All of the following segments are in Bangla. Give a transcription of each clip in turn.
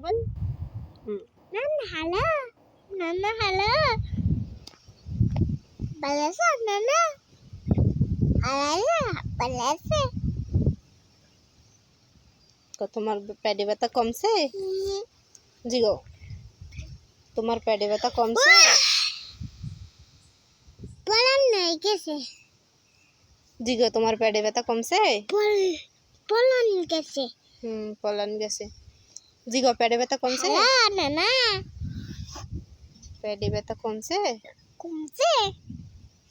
বল। নানা হ্যালো, নানা হ্যালো, ভালো আছো নানা? হ্যালো, ভালো আছে? তোমার পেটে ব্যথা কমছে? জিগো, তোমার পেটে ব্যথা কমছে? পলান নাই গেছে। জিগো, তোমার পেটে ব্যথা কমছে? পলান গেছে। পলান গেছে। জিগো, পেটে ব্যথা কমছে? হ্যালো নানা, পেটে ব্যথা কমছে? কমছে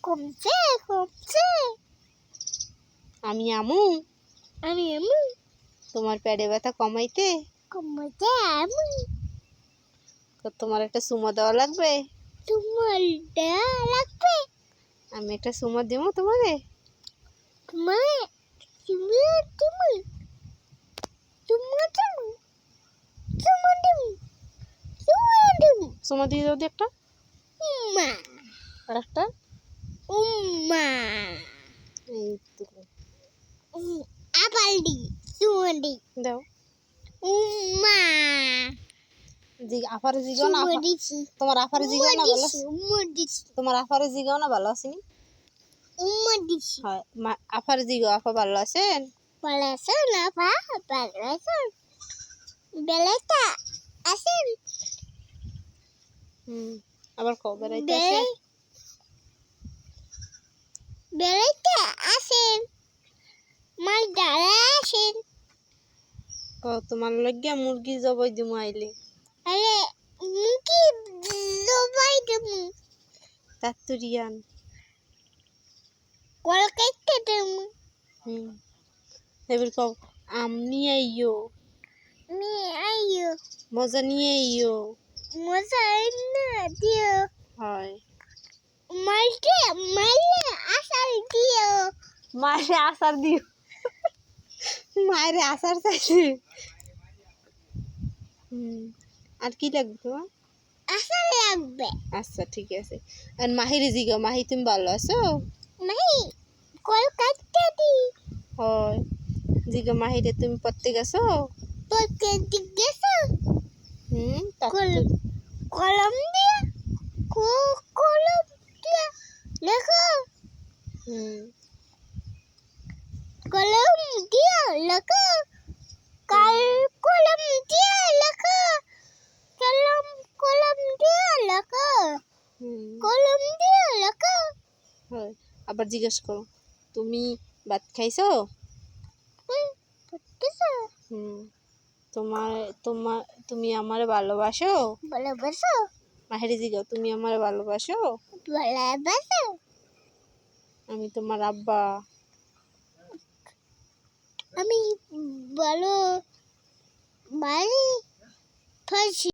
কমছে কমছে। আমি আমু আমি আমু তোমার পেটে ব্যথা কমাইতে। কমছে আমু। তো তোমার একটা সুমো দেওয়া লাগবে। তোমার দেয়া লাগবে। আমি একটা সুমো দিব তোমারে। তোমার তুমি তুমি তুমি তুমি তুমি তুমি তুমি সুমো দিয়ে দাও দি একটা। উম্মা আর একটা। উম্মা এই তো আপালডি সুমন্ডি দাও। উম্মা আফারে জিগাও না। সুমডিছি তোমার আফারে জিগাও না ভালো। উম্মডিছি তোমার আফারে জিগাও না ভালো আছেনি? উম্মডিছি। হয় আফারে জিগাও, আপা ভালো আছেন? ভালো আছো না পা? ভালো আছো? বেলাটা আছেন? আবার কও বেড়াইতে আছে? বেলাটা আছেন? মাল ডালা আছেন? তোমার লাগিয়া মুরগি জবাই দিমু আইলে। আরে মুকি জবাই দেবো। তাতুরিয়ান। কলকাতা দেবো। এবার কও আম নিয়ে আইও। মি আইও মজা নিয়ে আইও। মজা না দিও। হয় মালকে মালে আসাল দিও। মায়ের আচার দিও। মায়ের আচার চাইছে। আর কি লাগবে তোমার? আসাল লাগবে। আচ্ছা ঠিক আছে। আর মাহিরে জিগাও, মাহি তুমি ভালো আছো? মাহি কলকাতা দি হয় জিগা মাহিরে তুমি পড়তে গেছো? পড়তে গেছো? তাত্তুরি। কলম দিয়ে কলম দিয়ে লেখো। কলম দিয়ে লেখো। কাল কলম দিয়ে লেখো। কলম কলম দিয়ে লেখো। কলম দিয়ে লেখো। হয় আবার জিজ্ঞেস করো, তুমি ভাত খাইছো? পড়তেছো? তোমার তোমার তুমি আমারে ভালোবাসো? ভালোবাসো? মাহিরে জিগাও, তুমি আমারে ভালোবাসো? ভালোবাসো? আমি তোমার আব্বা। আমি ভালো বাড়ি ফাঁসি।